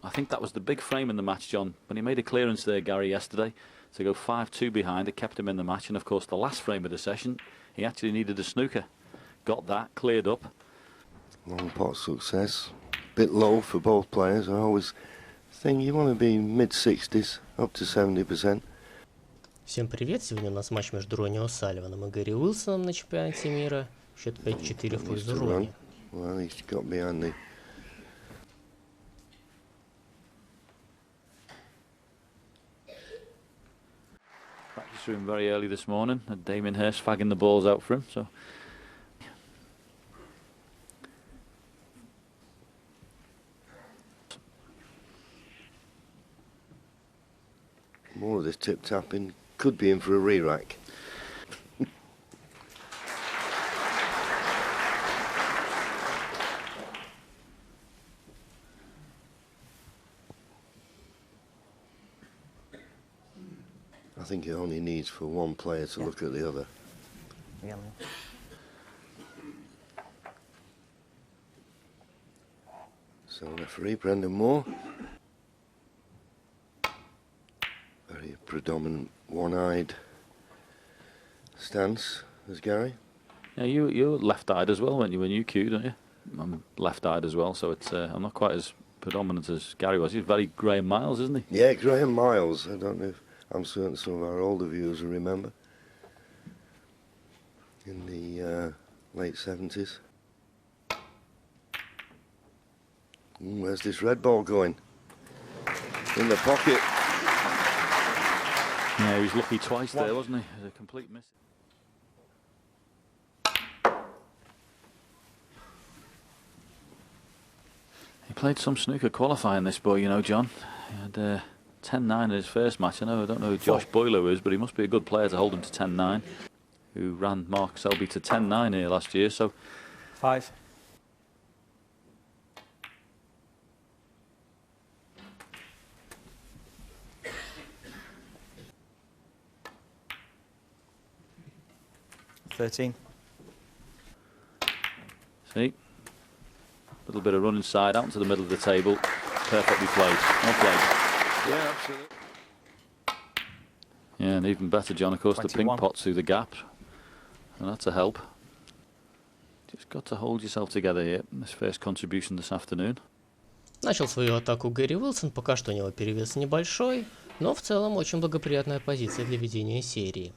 I think that was the big frame in the match, John. When he made a clearance there, Gary, yesterday, to go 5-2 behind, it kept him in the match. And of course, the last frame of the session, he actually needed a snooker. Got that, cleared up. Long pot success. Bit low for both players. I always think you want to be mid-60s, up to 70%. Всем привет! Сегодня у нас матч между Ронни О'Салливаном и Гэри Уилсоном на чемпионате мира. Счет 5-4 в пользу Ронни. Well, he's got behind the... Practice room very early this morning. Had Damien Hirst fagging the balls out for him. So More of this tip-tapping. Could be in for a re-rack. I think it only needs for one player to look at the other. So referee Brendan Moore. Very predominant one-eyed stance as Gary. yeah, you're left-eyed as well, weren't you, when you cued, aren't you? I'm left-eyed as well, so it's I'm not quite as predominant as Gary was. He's very Graham Miles, isn't he? Yeah, Graham Miles. I don't know if I'm certain some of our older viewers will remember. In the late 70s. Where's this red ball going? In the pocket. Yeah, he was lucky twice there, wasn't he? It was a complete miss. He played some snooker qualifying, this boy, you know, John. He had 10-9 in his first match. I don't know who Josh Boyler is, but he must be a good player to hold him to 10-9. Who ran Mark Selby to 10-9 here last year, so... 5. $13. See? A little bit of running side out into the middle of the table. Perfectly played. Well played. Yeah, absolutely. Yeah, and even better, John, of course, 21. the pink pot through the gap. And that's a help. Just got to hold yourself together here in this first contribution this afternoon. Начал свою атаку Гэри Уилсон. Пока что у него перевес небольшой, но в целом очень благоприятная позиция для ведения серии.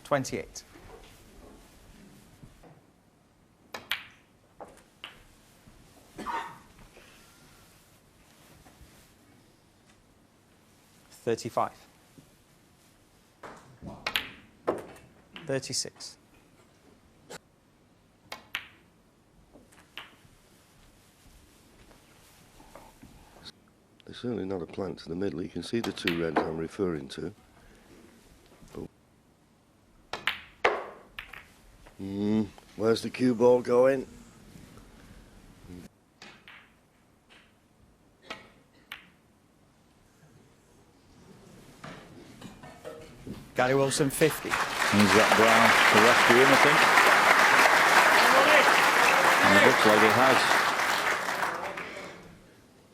28. $35. 36. There's certainly not a plant to the middle. You can see the two reds I'm referring to. Where's the cue ball going? Gary Wilson, 50. He's got Brown to rescue him, I think. And it looks like it has.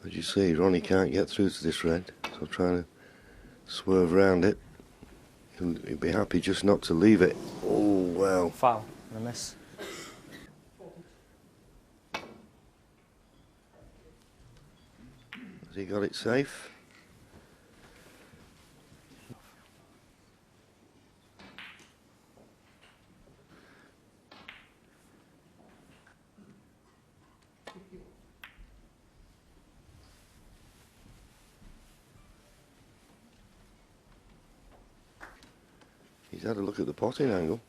As you see, Ronnie can't get through to this red, so trying to swerve around it. He'd be happy just not to leave it. Oh, well. Foul. And a miss. Has he got it safe? He's had a look at the potting angle.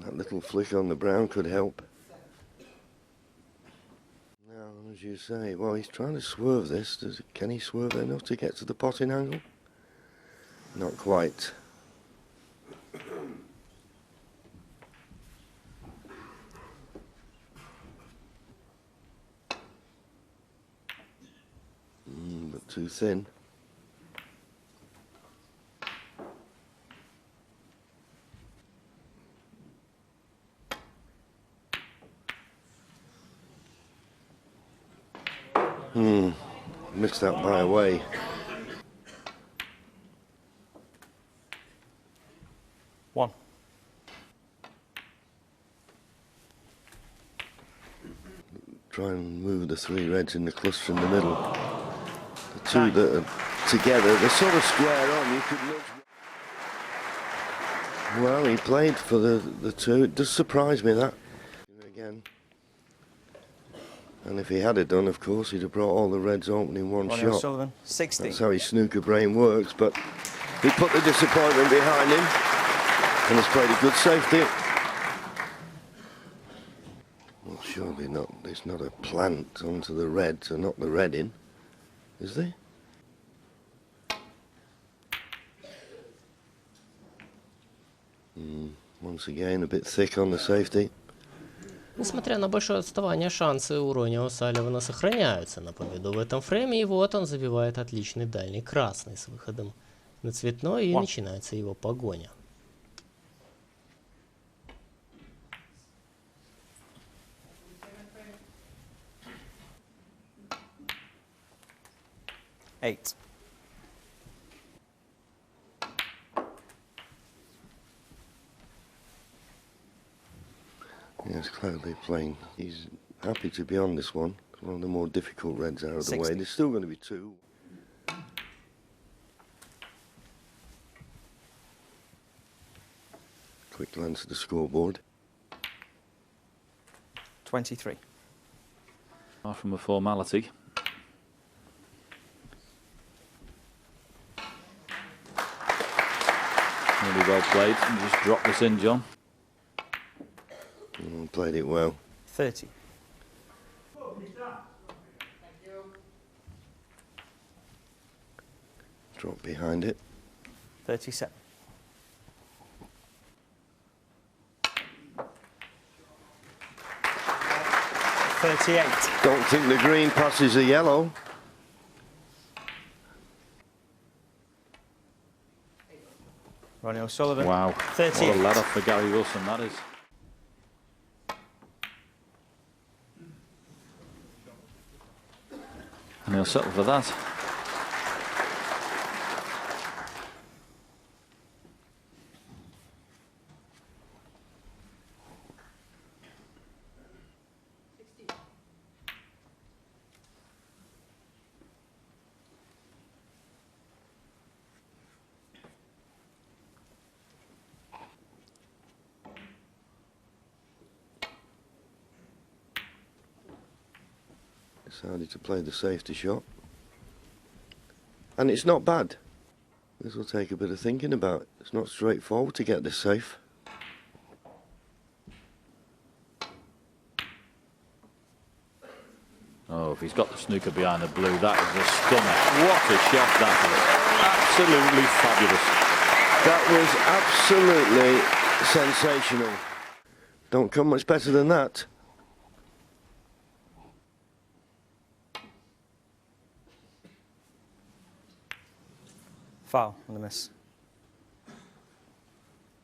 That little flick on the brown could help. Now, as you say, well, he's trying to swerve this. Can he swerve enough to get to the potting angle? Not quite. But too thin. Missed that by a way. One. Try and move the three reds in the cluster in the middle. The two that are together, they're sort of square on. You could look. Well, he played for the two. It does surprise me that. Again. And if he had it done, of course, he'd have brought all the reds open in one Ronnie shot. O'Sullivan, 60. That's how his snooker brain works, but he put the disappointment behind him and has played a good safety. Well, surely not. It's not a plant onto the red to knock the red in, is there? Once again, a bit thick on the safety. Несмотря на большое отставание, шансы у Ронни О'Салливана сохраняются на победу в этом фрейме. И вот он забивает отличный дальний красный с выходом на цветной. И начинается его погоня. Eight. Yes, clearly playing. He's happy to be on this one. One of the more difficult reds out of the 60. way. There's still going to be two. Quick glance at the scoreboard. 23. Far from a formality. Really well played. You just drop this in, John. Played it well. 30. Drop behind it. 37. Don't think the green passes a yellow. Ronnie O'Sullivan. Wow. 38. What a let off for Gary Wilson, that is. And he'll settle for that. Decided to play the safety shot. And it's not bad. This will take a bit of thinking about. It's not straightforward to get this safe. Oh, if he's got the snooker behind the blue, that is a stunner. What a shot that was. Absolutely fabulous. That was absolutely sensational. Don't come much better than that. Foul on the miss.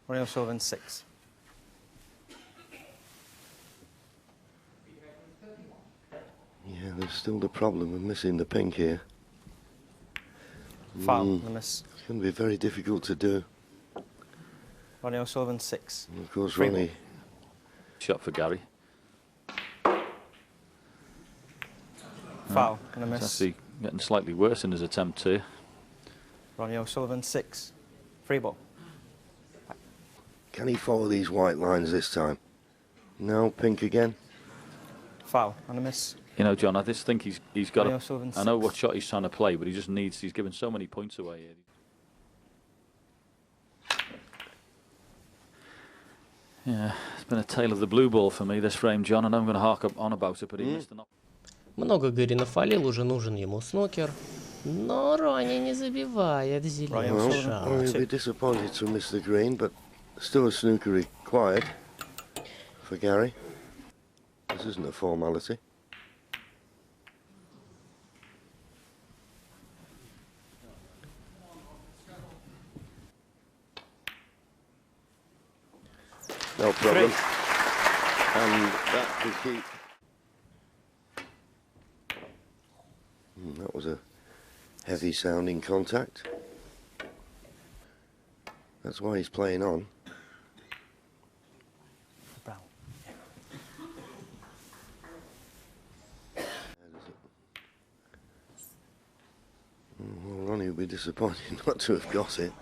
Ronnie O'Sullivan, 6. Yeah, there's still the problem of missing the pink here. Foul on the miss. It's going to be very difficult to do. Ronnie O'Sullivan, 6. And of course, Free Ronnie. Shot for Gary. Foul on the He's miss. actually getting slightly worse in his attempt here. Ronnie O'Sullivan, 6. Free ball. Can he follow these white lines this time? No, pink again. Foul on the miss. You know, John, I just think he's got. Ronnie O'Sullivan, I know 6. what shot he's trying to play, but he just needs. He's given so many points away here. Yeah, it's been a tale of the blue ball for me this frame, John. I know I'm going to hark up on about it, but he missed an op. Много Гэри нафалил, уже нужен ему снукер. Но Ронни не забивает зеленый Well, шар. he'll be disappointed to miss the green, but still a snooker required for Gary. This isn't a formality. No problem. And that will keep. heavy sounding contact. That's why he's playing on. Brown. Well, Ronnie would be disappointed not to have got it.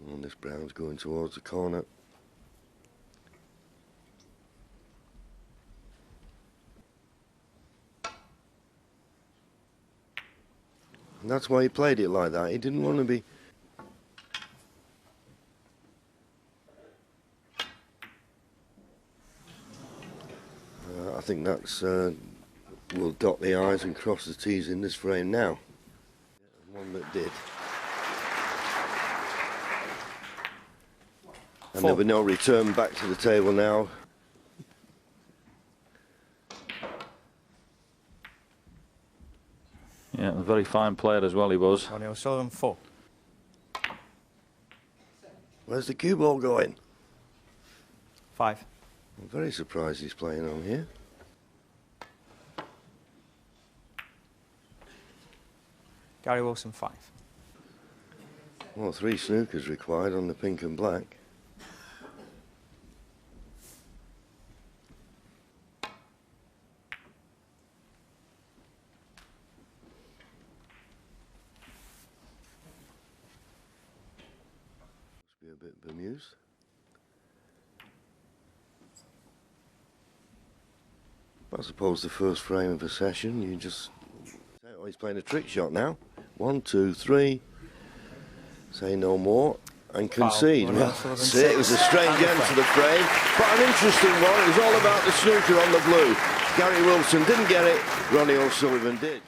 And this brown's going towards the corner. And that's why he played it like that. He didn't want to be... I think that's... we'll dot the I's and cross the T's in this frame now. One that did. And there'll be no return back to the table now. Yeah, a very fine player as well he was. Ronnie O'Sullivan 4. Where's the cue ball going? 5. I'm very surprised he's playing on here. Gary Wilson 5. Well, 3 snookers required on the pink and black. Must be a bit bemused. I suppose the first frame of a session, you just... Oh, he's playing a trick shot now. 1, 2, 3. Say no more and concede. Ronnie Well, O'Sullivan see, it was a 6. strange end to the frame, but an interesting one. It was all about the snooker on the blue. Gary Wilson didn't get it, Ronnie O'Sullivan did.